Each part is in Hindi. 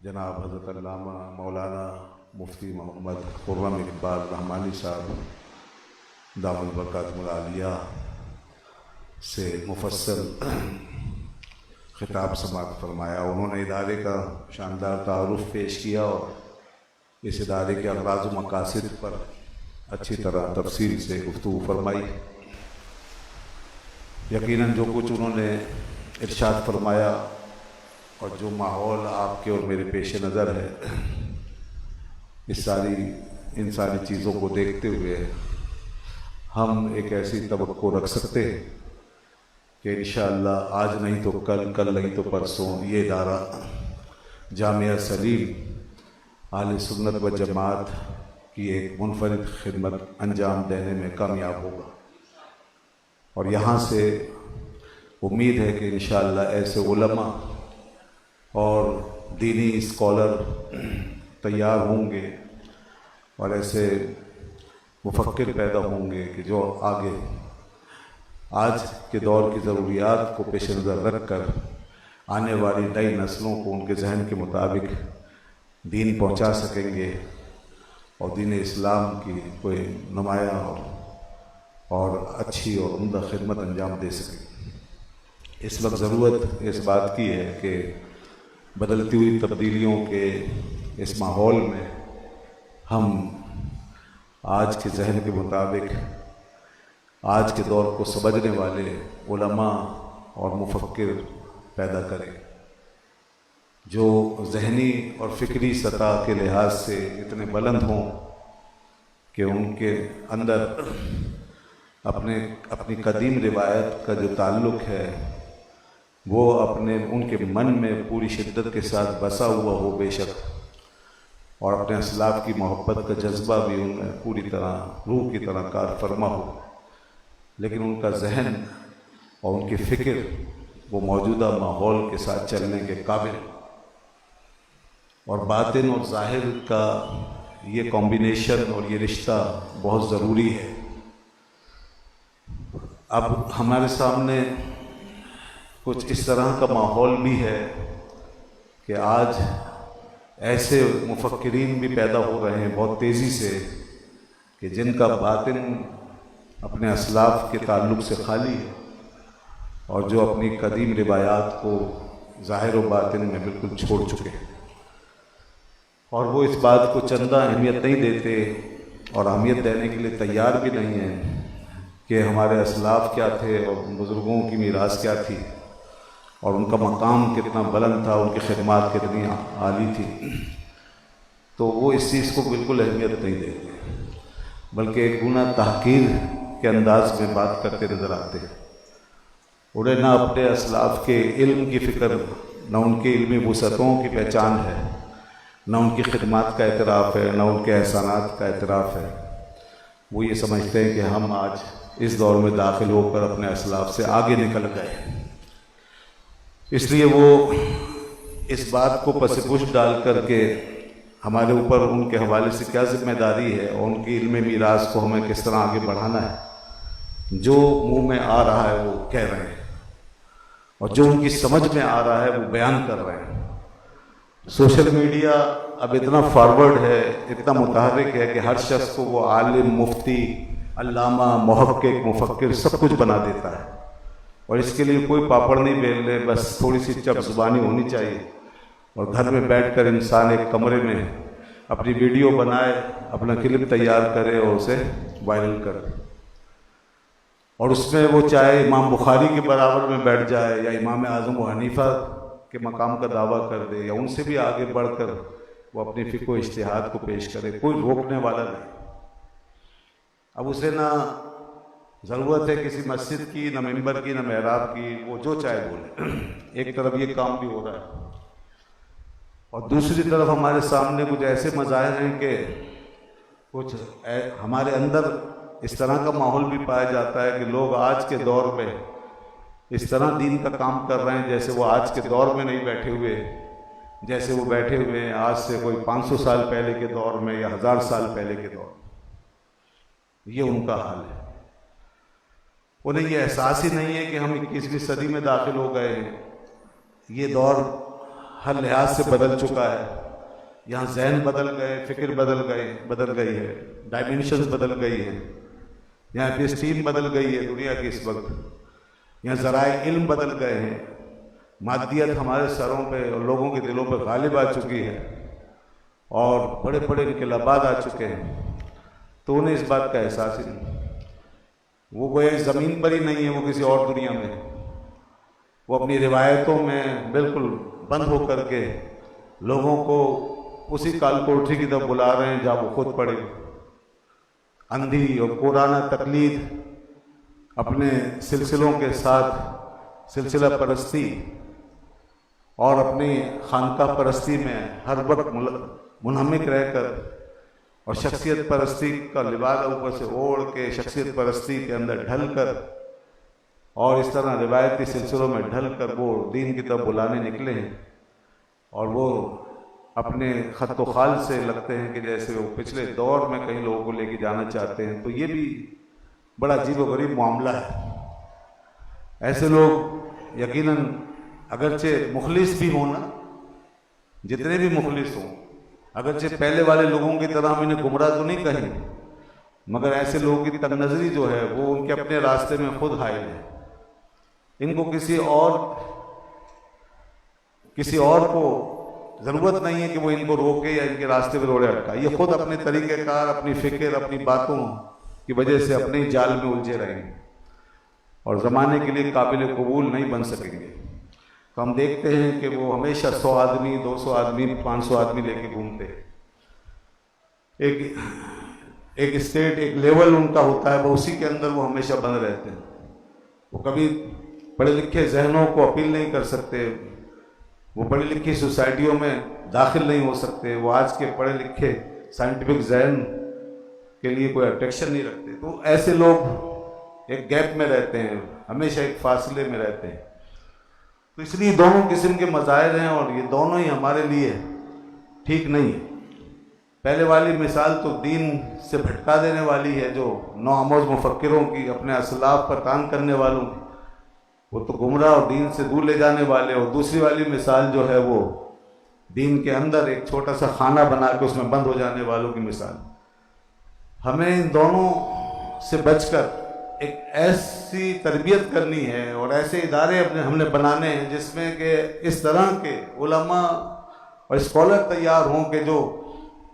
जनाब हज़रत अल्लामा मौलाना मुफ्ती मोहम्मद खुर्रम इकबाल रहमानी साहब दामद बरकातुहुल आलिया से मुफस्सल खिताब समाअत फरमाया। उन्होंने इदारे का शानदार तारुफ पेश किया और इस इदारे के अगराज़ व मकासिद पर अच्छी तरह तफसील से गुफ्तगू फरमाई। यकीनन जो कुछ उन्होंने इरशाद फरमाया और जो माहौल आपके और मेरे पेश नज़र है, इन सारी चीज़ों को देखते हुए हम एक ऐसी तवक्को रख सकते हैं कि इंशाअल्लाह आज नहीं तो कल, कल नहीं तो परसों ये इदारा जामिया सलीम आले सुन्नत व जमात की एक मुनफरिद खिदमत अंजाम देने में कामयाब होगा। और यहाँ से उम्मीद है कि इंशाअल्लाह ऐसे उलमा और दीनी स्कॉलर तैयार होंगे और ऐसे मुफक्किर पैदा होंगे कि जो आगे आज के दौर की ज़रूरियात को पेश नज़र रख कर आने वाली नई नस्लों को उनके जहन के मुताबिक दीन पहुँचा सकेंगे और दीन इस्लाम की कोई नुमाया और अच्छी और उम्दा खिदमत अंजाम दे सकें। इस वक्त ज़रूरत इस बात की है कि बदलती हुई तब्दीलियों के इस माहौल में हम आज के जहन के मुताबिक आज के दौर को समझने वाले उलमा और मुफक्किर पैदा करें जो जहनी और फ़िक्री सतह के लिहाज से इतने बुलंद हों कि उनके अंदर अपनी कदीम रिवायत का जो ताल्लुक़ है वो उनके मन में पूरी शिद्दत के साथ बसा हुआ हो बेशक, और अपने असलाफ की मोहब्बत का जज्बा भी उनमें पूरी तरह रूह की तरह कार फरमा हो, लेकिन उनका जहन और उनकी फ़िक्र वो मौजूदा माहौल के साथ चलने के काबिल, और बातिन और ज़ाहिर का ये कॉम्बिनेशन और ये रिश्ता बहुत ज़रूरी है। अब हमारे सामने कुछ इस तरह का माहौल भी है कि आज ऐसे मुफक्किरीन भी पैदा हो रहे हैं बहुत तेज़ी से कि जिनका बातिन अपने असलाफ के ताल्लुक़ से खाली है और जो अपनी कदीम रिवायात को ज़ाहिर व बातिन में बिल्कुल छोड़ चुके हैं, और वो इस बात को चंदा अहमियत नहीं देते और अहमियत देने के लिए तैयार भी नहीं हैं कि हमारे असलाफ क्या थे और बुज़ुर्गों की मीरास क्या थी और उनका मकाम कितना बुलंद था, उनकी खिदमत कितनी आली थी। तो वो इस चीज़ को बिल्कुल अहमियत नहीं देते, बल्कि एक गुना तहकीर के अंदाज में बात करते नज़र आते हैं। उन्हें ना अपने असलाफ के इल्म की फ़िक्र, न उनके इल्मी वुसअतों की पहचान है, न उनकी खिदमत का एतराफ़ है, न उनके एहसानात का एतराफ़ है। वो ये समझते हैं कि हम आज इस दौर में दाखिल होकर अपने असलाफ से आगे निकल गए, इसलिए वो इस बात को पसपुश डाल करके हमारे ऊपर उनके हवाले से क्या जिम्मेदारी है और उनकी इल्मी मीरास को हमें किस तरह आगे बढ़ाना है, जो मुंह में आ रहा है वो कह रहे हैं और जो उनकी समझ में आ रहा है वो बयान कर रहे हैं। सोशल मीडिया अब इतना फॉरवर्ड है, इतना मुतहर्रिक है कि हर शख्स को वो आलिम, मुफ्ती, अल्लामा, मुहक्किक, मुफक्किर सब कुछ बना देता है, और इसके लिए कोई पापड़ नहीं बेल ले, बस थोड़ी सी चप ज़ुबानी होनी चाहिए और घर में बैठकर इंसान एक कमरे में अपनी वीडियो बनाए, अपना क्लिप तैयार करे और उसे वायरल करे, और उसमें वो चाहे इमाम बुखारी के बराबर में बैठ जाए या इमाम आज़म व हनीफा के मकाम का दावा कर दे या उनसे भी आगे बढ़कर वो अपनी फ़िक़्ह इज्तिहाद को पेश करे, कोई रोकने वाला नहीं। अब उसे ना ज़रूरत है किसी मस्जिद की, न मिंबर की, न मेहराब की, वो जो चाहे बोले। एक तरफ ये काम भी हो रहा है और दूसरी तरफ हमारे सामने कुछ ऐसे मज़ाहिर हैं कि कुछ हमारे अंदर इस तरह का माहौल भी पाया जाता है कि लोग आज के दौर में इस तरह दीन का काम कर रहे हैं जैसे वो आज के दौर में नहीं बैठे हुए, जैसे वो बैठे हुए हैं आज से कोई 500 साल पहले के दौर में या 1000 साल पहले के दौर में। ये उनका हाल है। उन्हें ये एहसास ही नहीं है कि हम 21वीं सदी में दाखिल हो गए हैं। ये दौर हर लिहाज से बदल चुका है। यहाँ जहन बदल गए, फिक्र बदल गई है, डायमेंशंस बदल गई है, यहाँ की स्टीम बदल गई है दुनिया की इस वक्त। यहाँ ज़राए इल्म बदल गए हैं, मादियत हमारे सरों पे और लोगों के दिलों पे गालिब आ चुकी है और बड़े बड़े इनकलाबात आ चुके हैं। तो उन्हें इस बात का एहसास ही नहीं। वो कोई ज़मीन पर ही नहीं है, वो किसी और दुनिया में है। वो अपनी रिवायतों में बिल्कुल बंद होकर के लोगों को उसी कालकोठरी की तरफ बुला रहे हैं जहाँ वो खुद पड़े। अंधी और कोराना तकलीद अपने सिलसिलों के साथ सिलसिला परस्ती और अपनी खानका परस्ती में हर वक्त मुनहमिक रहकर और शख्सियत परस्ती का लिबास ऊपर से ओढ़ के शख्सियत परस्ती के अंदर ढल कर और इस तरह रिवायती सिलसिलों में ढल कर वो दीन की तरफ बुलाने निकले हैं। और वो अपने खत खाल से लगते हैं कि जैसे वो पिछले दौर में कई लोगों को लेके जाना चाहते हैं। तो ये भी बड़ा अजीब व गरीब मामला है। ऐसे लोग यकीनन अगरचे मुखलिस भी हों ना, जितने भी मुखलिस हों, अगरचे पहले वाले लोगों की तरह हम इन्हें गुमराह तो नहीं कहेंगे, मगर ऐसे लोगों की तकनज़री जो है वो उनके अपने रास्ते में खुद हाइल है। इनको किसी और को ज़रूरत नहीं है कि वो इनको रोके या इनके रास्ते पर रोड़े अटका। ये खुद अपने तरीक़ेकार, अपनी फ़िक्र, अपनी बातों की वजह से अपने ही जाल में उलझे रहेंगे और ज़माने के लिए काबिल कबूल नहीं बन सकेंगे। तो हम देखते हैं कि वो हमेशा 100 आदमी, 200 आदमी, 500 आदमी लेके घूमते हैं। एक स्टेट, एक लेवल उनका होता है, वो उसी के अंदर वो हमेशा बंद रहते हैं। वो कभी पढ़े लिखे जहनों को अपील नहीं कर सकते, वो पढ़ी लिखी सोसाइटियों में दाखिल नहीं हो सकते, वो आज के पढ़े लिखे साइंटिफिक जहन के लिए कोई अट्रैक्शन नहीं रखते। तो ऐसे लोग एक गैप में रहते हैं, हमेशा एक फासले में रहते हैं। तो इसलिए दोनों किस्म के मज़ाहिर हैं और ये दोनों ही हमारे लिए ठीक नहीं है। पहले वाली मिसाल तो दीन से भटका देने वाली है, जो नौआमोज़ मुफक्किरों की, अपने असलाफ पर तान करने वालों की, वो तो गुमराह और दीन से दूर ले जाने वाले। और दूसरी वाली मिसाल जो है वो दीन के अंदर एक छोटा सा खाना बना के उसमें बंद हो जाने वालों की मिसाल। हमें इन दोनों से बचकर एक ऐसी तरबियत करनी है और ऐसे इदारे हमने बनाने हैं जिसमें कि इस तरह के उलमा और स्कॉलर तैयार हों कि जो,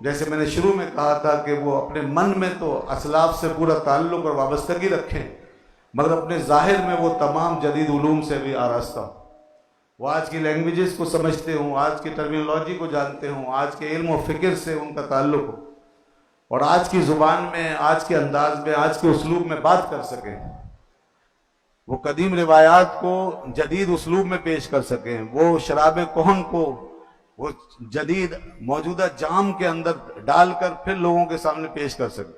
जैसे मैंने शुरू में कहा था, कि वो अपने मन में तो असलाफ से पूरा ताल्लुक़ और वाबस्तगी रखें, मगर अपने ज़ाहिर में वो तमाम जदीद उलूम से भी आरास्ता हो। वो आज की लैंग्वेजेस को समझते हों, आज की टर्मिनोलॉजी को जानते हों, आज के इल्म और फ़िक्र से उनका ताल्लुक़ हो और आज की ज़ुबान में, आज के अंदाज में, आज के उसलूब में बात कर सकें। वो कदीम रिवायात को जदीद उसलूब में पेश कर सकें। वो शराब कोहन को वो जदीद मौजूदा जाम के अंदर डालकर फिर लोगों के सामने पेश कर सकें।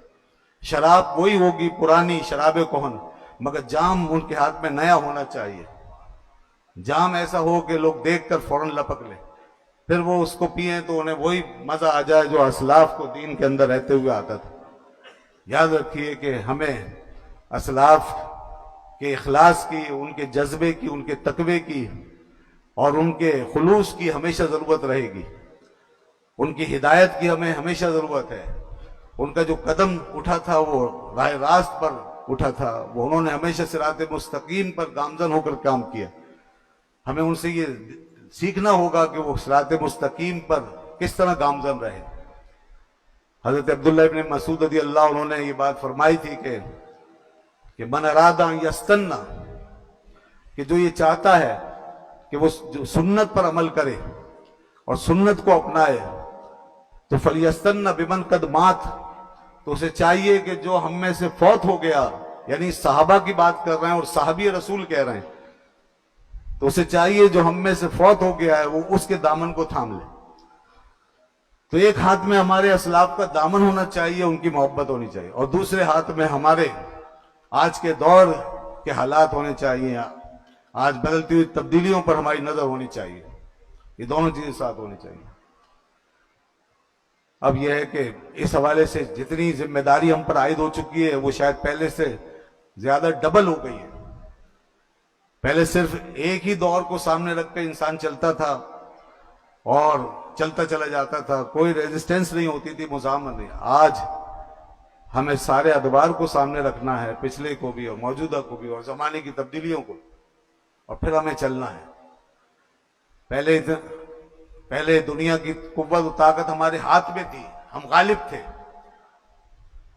शराब वही होगी, पुरानी शराब कोहन, मगर जाम उनके हाथ में नया होना चाहिए। जाम ऐसा हो कि लोग देखकर फौरन लपक ले, फिर वो उसको पिए तो उन्हें वही मजा आ जाए जो असलाफ को दीन के अंदर रहते हुए आता था। याद रखिए कि हमें असलाफ के इखलास की, उनके जज्बे की, उनके तकवे की और उनके खुलूस की हमेशा जरूरत रहेगी। उनकी हिदायत की हमें हमेशा जरूरत है। उनका जो कदम उठा था वो राह रास्त पर उठा था, वो उन्होंने हमेशा सिरात मुस्तकीम पर गामजन होकर काम किया। हमें उनसे ये सीखना होगा कि वो सिरात मुस्तकीम पर किस तरह गामजन रहे। हजरत अब्दुल्लाह इब्न मसूद रज़ी अल्लाह, उन्होंने ये बात फरमाई थी कि मन अरादा यस्तन्ना, कि जो ये चाहता है कि वो जो सुन्नत पर अमल करे और सुन्नत को अपनाए, तो फलियस्तन्ना बिमन कद मात, तो उसे चाहिए कि जो हम में से फौत हो गया, यानी सहाबा की बात कर रहे हैं और साहबी रसूल कह रहे हैं, तो उसे चाहिए जो हम में से फौत हो गया है वो उसके दामन को थाम ले। तो एक हाथ में हमारे असलाफ का दामन होना चाहिए, उनकी मोहब्बत होनी चाहिए, और दूसरे हाथ में हमारे आज के दौर के हालात होने चाहिए, आज बदलती हुई तब्दीलियों पर हमारी नजर होनी चाहिए। ये दोनों चीजें साथ होनी चाहिए। अब यह है कि इस हवाले से जितनी जिम्मेदारी हम पर आयद हो चुकी है वो शायद पहले से ज्यादा डबल हो गई है। पहले सिर्फ एक ही दौर को सामने रखकर इंसान चलता था, और चलता चला जाता था, कोई रेजिस्टेंस नहीं होती थी, मुजामत नहीं। आज हमें सारे अदवार को सामने रखना है, पिछले को भी और मौजूदा को भी और जमाने की तब्दीलियों को, और फिर हमें चलना है। पहले दुनिया की कुव्वत और ताकत हमारे हाथ में थी, हम गालिब थे,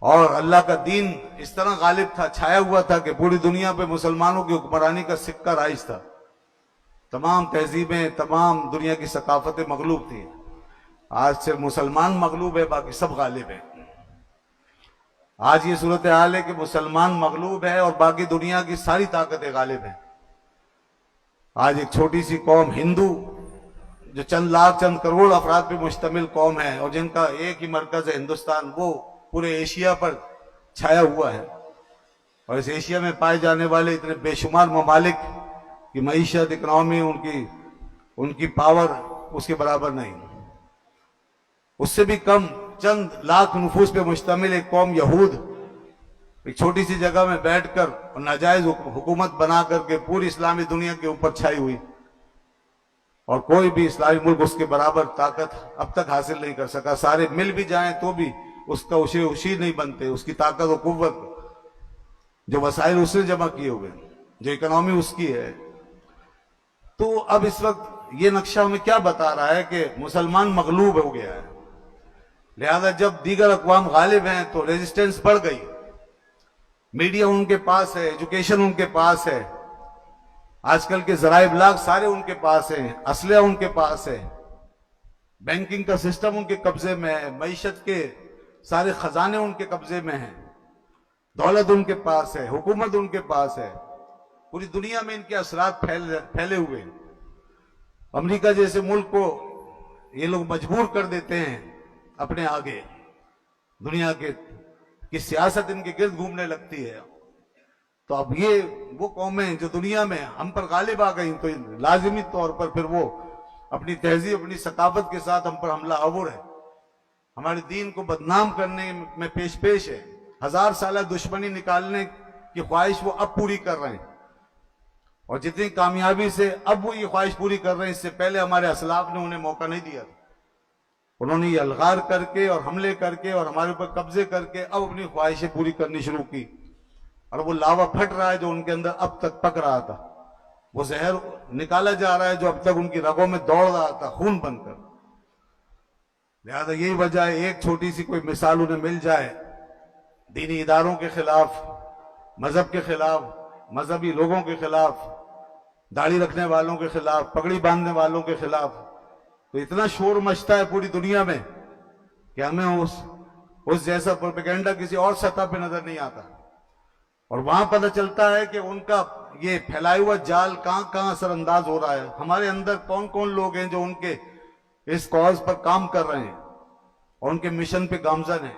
और अल्लाह का दीन इस तरह गालिब था, छाया हुआ था कि पूरी दुनिया पे मुसलमानों की हुक्मरानी का सिक्का राइज था। तमाम तहजीबें, तमाम दुनिया की सकाफतें मगलूब थी। आज सिर्फ मुसलमान मगलूब है, बाकी सब गालिब है। आज ये सूरत हाल है कि मुसलमान मगलूब है और बाकी दुनिया की सारी ताकतें गालिब हैं। आज एक छोटी सी कौम हिंदू, जो चंद लाख चंद करोड़ अफराद पे मुश्तमिल कौम है और जिनका एक ही मरकज है हिंदुस्तान, वो पूरे एशिया पर छाया हुआ है। और इस एशिया में पाए जाने वाले इतने बेशुमार ममालिक की मईशत, इकनॉमी, उनकी पावर उसके बराबर नहीं। उससे भी कम चंद लाख नफूस पे मुश्तमिल एक कौम यहूद एक छोटी सी जगह में बैठकर और नाजायज हुकूमत बना करके पूरी इस्लामी दुनिया के ऊपर छाई हुई, और कोई भी इस्लामी मुल्क उसके बराबर ताकत अब तक हासिल नहीं कर सका। सारे मिल भी जाएं तो भी उसका उशी नहीं बनते, उसकी ताकत और कुव्वत, जो वसाइल उसने जमा किए हुए, जो इकोनॉमी उसकी है। तो अब इस वक्त ये नक्शा हमें क्या बता रहा है कि मुसलमान मगलूब हो गया है। लिहाजा जब दीगर अक़वाम गालिब हैं तो रेजिस्टेंस बढ़ गई। मीडिया उनके पास है, एजुकेशन उनके पास है, आजकल के जराए इब्लाग सारे उनके पास हैं, असलहा उनके पास है, बैंकिंग का सिस्टम उनके कब्जे में है, मईशत के सारे खजाने उनके कब्जे में हैं, दौलत उनके पास है, हुकूमत उनके पास है। पूरी दुनिया में इनके असरात फैले हुए हैं। अमेरिका जैसे मुल्क को ये लोग मजबूर कर देते हैं अपने आगे, दुनिया की सियासत इनके गिर्द घूमने लगती है। तो अब ये वो कौमें जो दुनिया में हम पर गालिब आ गई, तो लाजिमी तौर पर फिर वो अपनी तहजीब, अपनी सकाफत के साथ हम पर हमला आवर है, हमारे दीन को बदनाम करने में पेश है। 1000 साल दुश्मनी निकालने की ख्वाहिश वो अब पूरी कर रहे हैं, और जितनी कामयाबी से अब वो ये ख्वाहिश पूरी कर रहे हैं, इससे पहले हमारे असलाफ ने उन्हें मौका नहीं दिया था। उन्होंने ये अलगार करके और हमले करके और हमारे ऊपर कब्जे करके अब अपनी ख्वाहिशें पूरी करनी शुरू की, और वो लावा फट रहा है जो उनके अंदर अब तक पक रहा था, वो जहर निकाला जा रहा है जो अब तक उनकी रगों में दौड़ रहा था खून बनकर। लिहाजा यही वजह है, एक छोटी सी कोई मिसाल उन्हें मिल जाए दीनी इदारों के खिलाफ, मजहब के खिलाफ, मजहबी लोगों के खिलाफ, दाढ़ी रखने वालों के खिलाफ, पगड़ी बांधने वालों के खिलाफ, तो इतना शोर मचता है पूरी दुनिया में कि हमें उस जैसा प्रोपेगेंडा किसी और सतह पे नजर नहीं आता। और वहां पता चलता है कि उनका ये फैलाया हुआ जाल कहां कहां असरअंदाज हो रहा है। हमारे अंदर कौन कौन लोग हैं जो उनके इस कॉज पर काम कर रहे हैं और उनके मिशन पे गामजन है।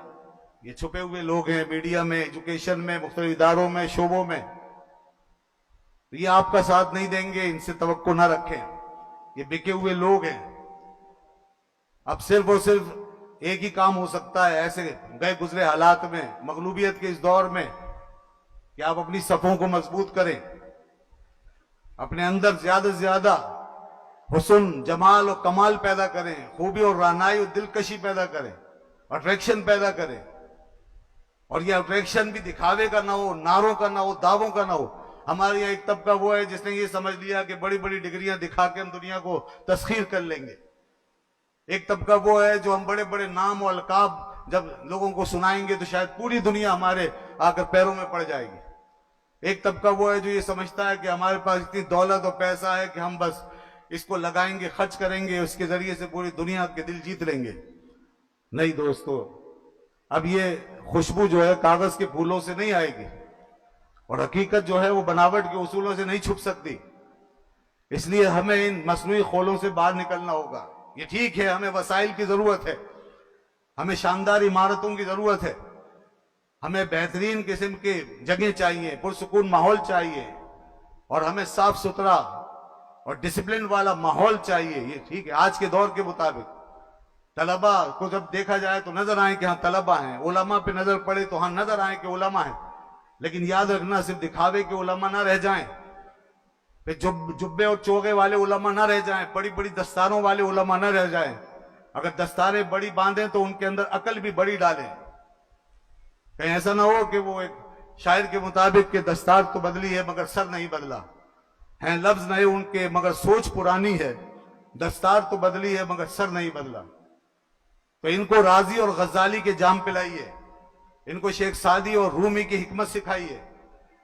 ये छुपे हुए लोग हैं मीडिया में, एजुकेशन में, मुख्तलिफ इदारों में, शोबों में। ये आपका साथ नहीं देंगे, इनसे तवक्को ना रखें। ये बिके हुए लोग हैं। अब सिर्फ और सिर्फ एक ही काम हो सकता है ऐसे गए गुजरे हालात में, मगलूबियत के इस दौर में, कि आप अपनी सफों को मजबूत करें, अपने अंदर ज्यादा से ज्यादा हुस्न, जमाल और कमाल पैदा करें, खूबी और रानाई और दिलकशी पैदा करें, अट्रैक्शन पैदा करें। और ये अट्रैक्शन भी दिखावे का ना हो, नारों का ना हो, दावों का ना हो। हमारे यहाँ एक तबका वो है जिसने ये समझ लिया कि बड़ी बड़ी डिग्रियां दिखा के हम दुनिया को तस्खीर कर लेंगे। एक तबका वो है जो हम बड़े बड़े नाम और अलकाब जब लोगों को सुनाएंगे तो शायद पूरी दुनिया हमारे आकर पैरों में पड़ जाएगी। एक तबका वो है जो ये समझता है कि हमारे पास इतनी दौलत और पैसा है कि हम बस इसको लगाएंगे, खर्च करेंगे, उसके जरिए से पूरी दुनिया के दिल जीत लेंगे। नहीं दोस्तों, अब ये खुशबू जो है कागज के फूलों से नहीं आएगी, और हकीकत जो है वो बनावट के उसूलों से नहीं छुप सकती। इसलिए हमें इन मसनूई खोलों से बाहर निकलना होगा। ये ठीक है, हमें वसाइल की जरूरत है, हमें शानदार इमारतों की जरूरत है, हमें बेहतरीन किस्म के जगह चाहिए, पुरसुकून माहौल चाहिए, और हमें साफ सुथरा और डिसिप्लिन वाला माहौल चाहिए। ये ठीक है, आज के दौर के मुताबिक तलबा को जब देखा जाए तो नजर आए कि हाँ तलबा हैं, उलमा पे नजर पड़े तो हाँ नजर आए कि उलमा है। लेकिन याद रखना, सिर्फ दिखावे के उलमा ना रह जाएं, फिर जुब्बे और चोगे वाले उलमा ना रह जाएं, बड़ी बड़ी दस्तारों वाले उलमा ना रह जाएं। अगर दस्तारें बड़ी बांधें तो उनके अंदर अकल भी बड़ी डालें। कहीं ऐसा ना हो कि वो एक शायर के मुताबिक कि दस्तार तो बदली है मगर सर नहीं बदला, हैं लफ्ज नए उनके मगर सोच पुरानी है। दस्तार तो बदली है मगर सर नहीं बदला। तो इनको राजी और गजाली के जाम पिलाइए, इनको शेख सादी और रूमी की हिकमत सिखाइए,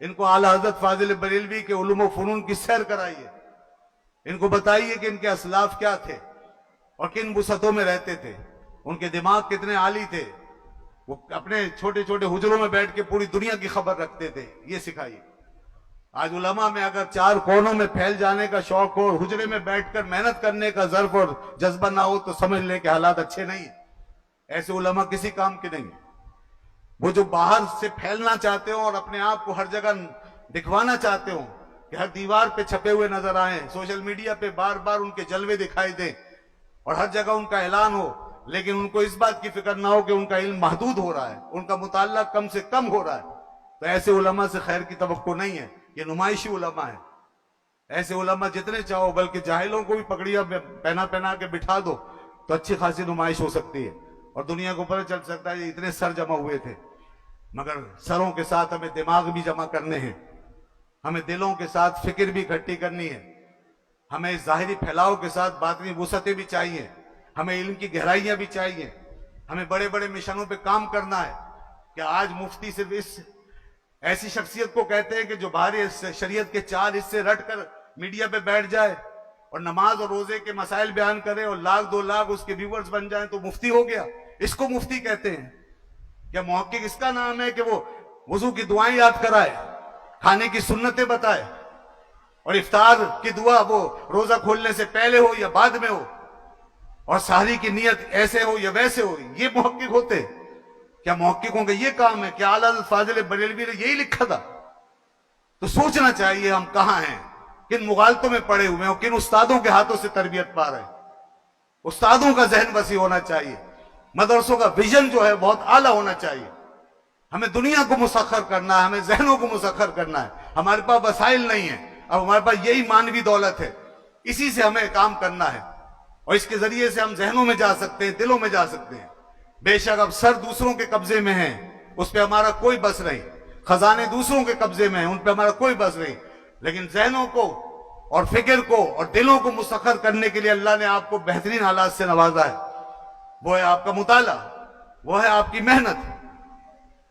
इनको आला हजरत फाजिल बरेलवी के उलूम व फनून की सैर कराइए। इनको बताइए कि इनके असलाफ क्या थे और किन वुसअतों में रहते थे, उनके दिमाग कितने आली थे। वो अपने छोटे छोटे हुजरों में बैठ के पूरी दुनिया की खबर रखते थे, ये सिखाइए। आज उलमा में अगर चार कोनों में फैल जाने का शौक हो और हुजरे में बैठकर मेहनत करने का ज़र्फ और जज्बा ना हो तो समझ लें कि हालात अच्छे नहीं। ऐसे उलमा किसी काम के नहीं। वो जो बाहर से फैलना चाहते हो और अपने आप को हर जगह दिखवाना चाहते हो कि हर दीवार पे छपे हुए नजर आए, सोशल मीडिया पे बार बार उनके जलवे दिखाई दें और हर जगह उनका ऐलान हो, लेकिन उनको इस बात की फिक्र ना हो कि उनका इल्म महदूद हो रहा है, उनका मुताल्ला कम से कम हो रहा है, तो ऐसे उलमा से खैर की तवक्को नहीं है। ये नुमाइशी उलमा है। ऐसे उलमा जितने चाहो, बल्कि जाहिलों को भी पगड़ियां पहना पहना के बिठा दो तो अच्छी खासी नुमाइश हो सकती है और दुनिया को पता चल सकता है इतने सर जमा हुए थे। मगर सरों के साथ हमें दिमाग भी जमा करने हैं, हमें दिलों के साथ फिक्र भी इकट्ठी करनी है, हमें जाहिरी फैलाव के साथ बातनी वुसअतें भी चाहिए, हमें इल्म की गहराइयां भी चाहिए, हमें बड़े बड़े मिशनों पे काम करना है। क्या आज मुफ्ती सिर्फ इस ऐसी शख्सियत को कहते हैं कि जो बाहरी शरीयत के 4 हिस्से रट कर मीडिया पे बैठ जाए और नमाज और रोजे के मसाइल बयान करे और 1-2 लाख उसके व्यूवर्स बन जाएं तो मुफ्ती हो गया? इसको मुफ्ती कहते हैं क्या? मुहक्किक इसका नाम है कि वो वुजू की दुआएं याद कराए, खाने की सुन्नतें बताए और इफ्तार की दुआ वो रोजा खोलने से पहले हो या बाद में हो और सहरी की नियत ऐसे हो या वैसे हो? ये मुहक्किक होते? क्या मुहक्किकों का ये काम है? क्या आला हज़रत फाजिल बरेलवी ने यही लिखा था? तो सोचना चाहिए हम कहां हैं, किन मुगालतों में पड़े हुए हैं और किन उस्तादों के हाथों से तरबियत पा रहे हैं। उस्तादों का जहन वसी होना चाहिए, मदरसों का विजन जो है बहुत आला होना चाहिए। हमें दुनिया को मुसख्खर करना है, हमें जहनों को मुसख्खर करना है। हमारे पास वसाइल नहीं है, अब हमारे पास यही मानवी दौलत है, इसी से हमें काम करना है और इसके जरिए से हम जहनों में जा सकते हैं, दिलों में जा सकते हैं। बेशक अब सर दूसरों के कब्जे में है, उस पर हमारा कोई बस नहीं, खजाने दूसरों के कब्जे में है, उन पर हमारा कोई बस नहीं, लेकिन जहनों को और फिक्र को और दिलों को मुसख्खर करने के लिए अल्लाह ने आपको बेहतरीन हालात से नवाजा है। वो है आपका मुताला, वो है आपकी मेहनत,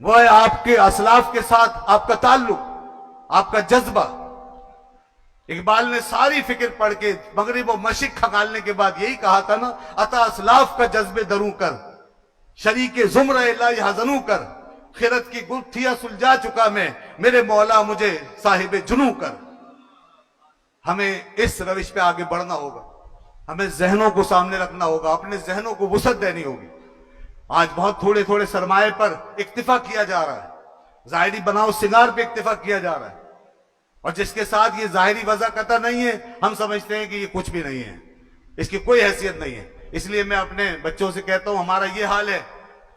वो है आपके असलाफ के साथ आपका ताल्लुक, आपका जज्बा। इकबाल ने सारी फिक्र पढ़ के मगरिब और मशरिक खंगालने के बाद यही कहा था ना, अता असलाफ का जज्बे दरू कर, शरीके जुमरा इलाही हजनू कर, खिरत की गुत्थियां सुलझा चुका मैं, मेरे मौला मुझे साहिब जुनू कर। हमें इस रविश पे आगे बढ़ना होगा, हमें जहनों को सामने रखना होगा, अपने जहनों को वुसअत देनी होगी। आज बहुत थोड़े थोड़े सरमाए पर इक्तिफा किया जा रहा है, जाहिरी बनाओ सिंगार पे इक्तिफा किया जा रहा है और जिसके साथ ये जाहिरी वजह कता नहीं है, हम समझते हैं कि ये कुछ भी नहीं है, इसकी कोई हैसियत नहीं है। इसलिए मैं अपने बच्चों से कहता हूं, हमारा ये हाल है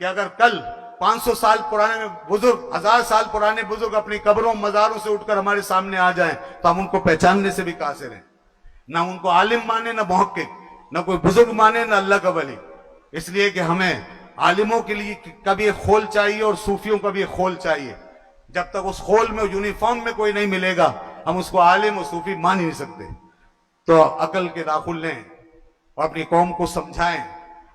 कि अगर कल 500 साल पुराने बुजुर्ग, 1000 साल पुराने बुजुर्ग अपनी कब्रों मजारों से उठकर हमारे सामने आ जाएं तो हम उनको पहचानने से भी कासिर हैं। ना उनको आलिम माने, ना मुहक्किक, ना कोई बुजुर्ग माने, ना अल्लाह का वली। इसलिए कि हमें आलिमों के लिए का भी एक खोल चाहिए और सूफियों का भी एक खोल चाहिए। जब तक उस खोल में, यूनिफॉर्म में कोई नहीं मिलेगा, हम उसको आलिम और सूफी मान ही नहीं सकते। तो अकल के दाखुल लें और अपनी कौम को समझाएं।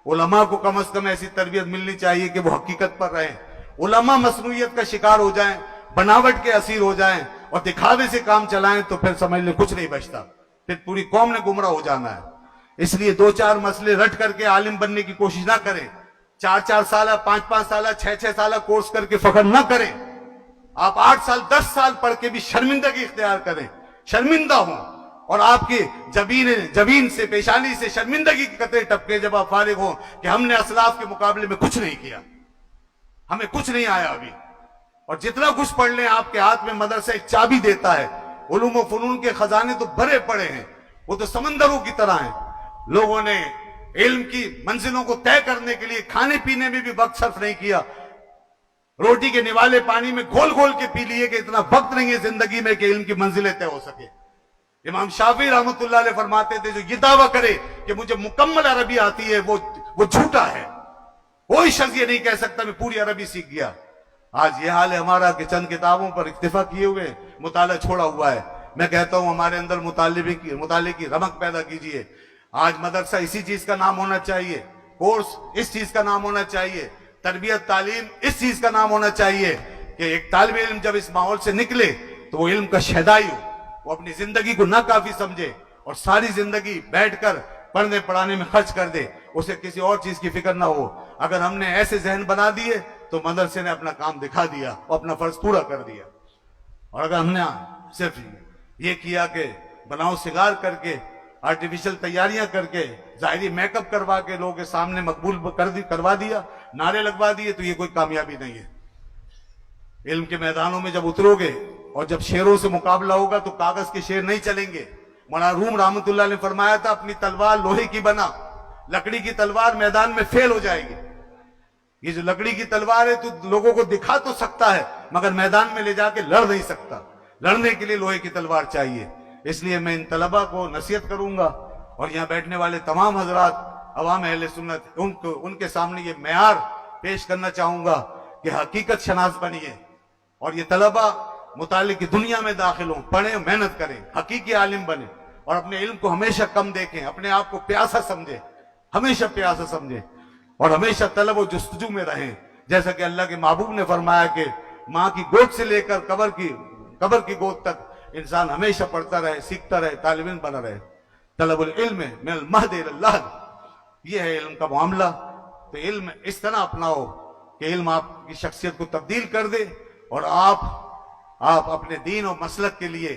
उलमा को कम से कम ऐसी तरबियत मिलनी चाहिए कि वो हकीकत पर रहें। उलमा मसनूइयत का शिकार हो जाएं, बनावट के असीर हो जाएं और दिखावे से काम चलाएं तो फिर समझ ले कुछ नहीं बचता, फिर पूरी कौम ने गुमराह हो जाना है। इसलिए 2-4 मसले रट करके आलिम बनने की कोशिश ना करें। 4-4 साल, 5-5 साल, 6-6 साल कोर्स करके फखर ना करें। आप 8 साल 10 साल पढ़ के भी शर्मिंदगी इख्तियार करें, शर्मिंदा हों और आपके जबीन से, पेशानी से शर्मिंदगी के कतरे टपके जब आप फारिग हो कि हमने असलाफ के मुकाबले में कुछ नहीं किया, हमें कुछ नहीं आया अभी। और जितना कुछ पढ़ लें, आपके हाथ में मदरसा एक चाबी देता है। उलूम व फनून के खजाने तो भरे पड़े हैं, वो तो समंदरों की तरह हैं। लोगों ने इल्म की मंजिलों को तय करने के लिए खाने पीने में भी वक्त सर्फ नहीं किया, रोटी के निवाले पानी में घोल घोल के पी लिए कि इतना वक्त नहीं है जिंदगी में कि इल्म की मंजिलें तय हो सके। इमाम शाफी रहमतुल्लाह अलैह फरमाते थे, जो ये दावा करे कि मुझे मुकम्मल अरबी आती है वो झूठा है। कोई शख्स ये नहीं कह सकता मैं पूरी अरबी सीख गया। आज ये हाल है हमारा कि चंद किताबों पर इक्तिफा किए हुए मुताला छोड़ा हुआ है। मैं कहता हूं हमारे अंदर मुताले की रमक पैदा कीजिए। आज मदरसा इसी चीज का नाम होना चाहिए, कोर्स इस चीज का नाम होना चाहिए, तरबियत तालीम इस चीज का नाम होना चाहिए कि एक तालिब इल्म जब इस माहौल से निकले तो वो इल्म का शहदाई हो, वो अपनी जिंदगी को ना काफी समझे और सारी जिंदगी बैठकर पढ़ने पढ़ाने में खर्च कर दे, उसे किसी और चीज की फिक्र ना हो। अगर हमने ऐसे जहन बना दिए तो मदरसे ने अपना काम दिखा दिया और अपना फर्ज पूरा कर दिया। और अगर हमने सिर्फ ये किया कि बनाओ सिगार करके, आर्टिफिशियल तैयारियां करके, जाहिरी मेकअप करवा के लोगों के सामने मकबूल करवा दिया, नारे लगवा दिए, तो ये कोई कामयाबी नहीं है। इल्म के मैदानों में जब उतरोगे और जब शेरों से मुकाबला होगा तो कागज के शेर नहीं चलेंगे। मौलाना रूम रहमतुल्लाह ने फरमाया था, अपनी तलवार लोहे की बना, लकड़ी की तलवार मैदान में फेल हो जाएगी। ये जो लकड़ी की तलवार है तो लोगों को दिखा तो सकता है मगर मैदान में ले जाके लड़ नहीं सकता। लड़ने के लिए लोहे की तलवार चाहिए। इसलिए मैं इन तलबा को नसीहत करूंगा और यहाँ बैठने वाले तमाम हजरात अवाम अहले सुन्नत उनके सामने ये मेयार पेश करना चाहूंगा कि हकीकत शनास बनिए और ये तलबा मुताले की दुनिया में दाखिल हों, पढ़ें, मेहनत करें, हकीकी आलिम बने और अपने इल्म को हमेशा कम देखें, अपने आप को प्यासा समझे, हमेशा प्यासा समझे और हमेशा तलब व जुस्तजू में रहें। जैसा कि अल्लाह के महबूब ने फरमाया कि माँ की गोद से लेकर कब्र की गोद तक इंसान हमेशा पढ़ता रहे, सीखता रहे, तालिब इल्म बना रहे। तलबुल इल्म मिनल महद इलल्लाह, ये है इल्म का मामला। तो इल्म इस तरह अपनाओ कि इल्म आपकी शख्सियत को तब्दील कर दे और आप अपने दीन और मसलक के लिए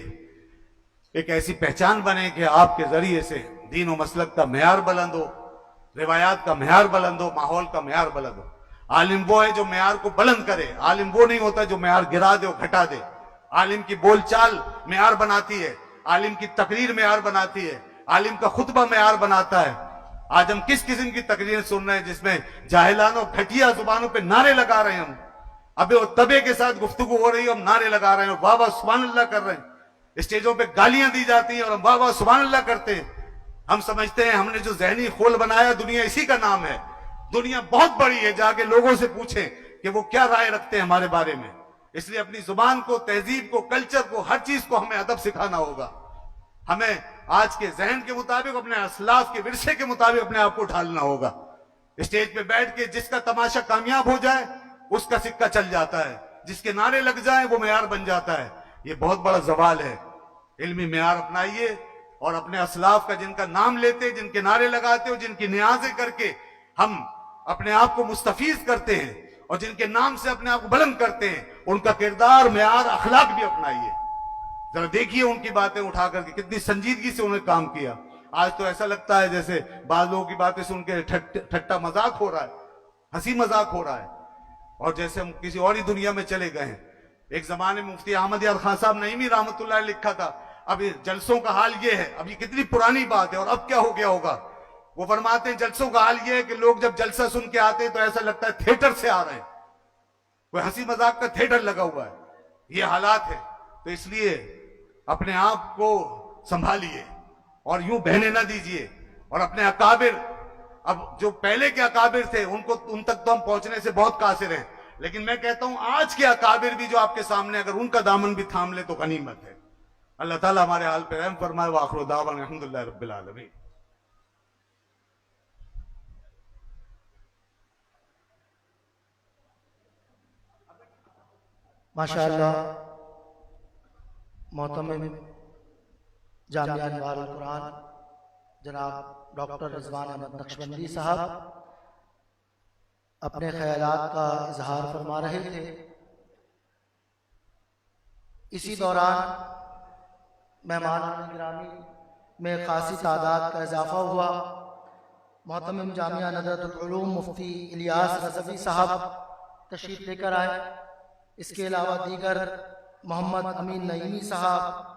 एक ऐसी पहचान बने कि आपके जरिए से दीन और मसलक का मेयार बुलंद हो, रिवायात का मेयार बुलंद हो, माहौल का मेयार बुलंद हो। आलिम वो है जो मेयार को बुलंद करे, आलिम वो नहीं होता जो मेयार गिरा दे और घटा दे। आलिम की बोलचाल मेयार बनाती है, आलिम की तकरीर मेयार बनाती है, आलिम का खुतबा मेयार बनाता है। आज हम किस किस्म की तकरीर सुन रहे हैं जिसमें जाहिलानों घटिया जुबानों पे नारे लगा रहे हैं। हम अबे और तबे के साथ गुफ्तगू हो रही है, हम नारे लगा रहे हैं, वाह वाह सुभान अल्लाह कर रहे हैं। स्टेजों पे गालियां दी जाती हैं और हम वाह वाह सुभान अल्लाह करते हैं। हम समझते हैं हमने जो जहनी खोल बनाया दुनिया इसी का नाम है। दुनिया बहुत बड़ी है, जाके लोगों से पूछें कि वो क्या राय रखते हैं हमारे बारे में। इसलिए अपनी जुबान को, तहजीब को, कल्चर को, हर चीज को हमें अदब सिखाना होगा। हमें आज के जहन के मुताबिक, अपने असलाफ के विरसे के मुताबिक अपने आप को ढालना होगा। स्टेज पे बैठ के जिसका तमाशा कामयाब हो जाए उसका सिक्का चल जाता है, जिसके नारे लग जाए वो मेयार बन जाता है। ये बहुत बड़ा सवाल है। इल्मी मेयार अपनाइए और अपने असलाफ का जिनका नाम लेते, जिनके नारे लगाते हो, जिनकी नियाजें करके हम अपने आप को मुस्तफीज करते हैं और जिनके नाम से अपने आप को बुलंद करते हैं, उनका किरदार, मेयार, अखलाक भी अपनाइए। जरा देखिए उनकी बातें उठा करके कितनी संजीदगी से उन्होंने काम किया। आज तो ऐसा लगता है जैसे बाज लोगों की बातें सुन के ठट्टा मजाक हो रहा है, हंसी मजाक हो रहा है और जैसे हम किसी और ही दुनिया में चले गए हैं। एक जमाने में मुफ्ती अहमद यार खान साहब नईमी रहमतुल्लाह अलैह लिखा था, अब जलसों का हाल ये है, अब ये कितनी पुरानी बात है और अब क्या हो गया होगा। वो फरमाते हैं जलसों का हाल ये है कि लोग जब जलसा सुन के आते हैं तो ऐसा लगता है थिएटर से आ रहे हैं, कोई हंसी मजाक का थिएटर लगा हुआ है। ये हालात है। तो इसलिए अपने आप को संभालिए और यूं बहने ना दीजिए और अपने अकाबिर, अब जो पहले के अकाबिर थे उन तक तो हम पहुंचने से बहुत कासिर हैं, लेकिन मैं कहता हूं आज के अकाबिर भी जो आपके सामने अगर उनका दामन भी थाम ले तो गनीमत है। अल्लाह ताला हमारे हाल पे रहम फरमाए। व आखिरु दावाना अल्हम्दुलिल्लाह रब्बिल आलमीन। माशाअल्लाह मोहतरम जामिया अनवारुल कुरान जनाब डॉक्टर रिजवान अहमद नक्शबंदी साहब अपने ख्यालात का इजहार फरमा रहे थे। इसी दौरान मेहमान गिरामी में खासी तादाद का इजाफा हुआ। मोहतरम जामिया नदरतुल उलूम मुफ्ती इलियास रज़वी साहब तशरीफ़ लेकर आए। इसके अलावा दीगर मोहम्मद अमीन नईमी साहब,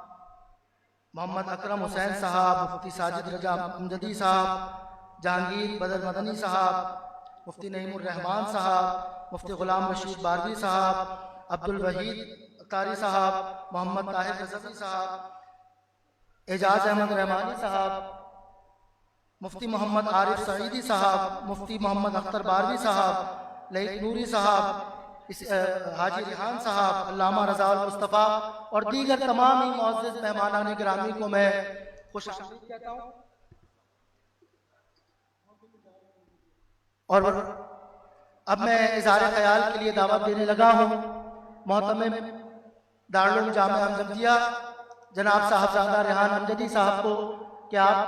मोहम्मद अकरम हुसैन साहब, मुफ्ती साजिद रजा अमजदी साहब, जहांगीर बदर मदनी साहब, मुफ्ती नईमुर रहमान साहब, मुफ्ती गुलाम रशीद बारवी साहब, अब्दुल वहीद अतारी साहब, मोहम्मद ताहिर रज़वी साहब, एजाज अहमद रहमानी साहब, मुफ्ती मोहम्मद आरिफ सईदी साहब, मुफ्ती मोहम्मद अख्तर बारवी साहब, लईक नूरी साहब, हाजी रिहान साहब, अल्लामा रज़ाउल मुस्तफ़ा और दीगर तमाम ही मुअज़्ज़िज़ मेहमानान गिरामी को मैं खुश आमदीद कहता हूँ। और अब मैं इज़हार ख्याल के लिए दावत देने लगा हूँ मोहतमिम दारुल उलूम जामिया अहमदिया जनाब साहबजादा रेहान अमजदी साहब को कि आप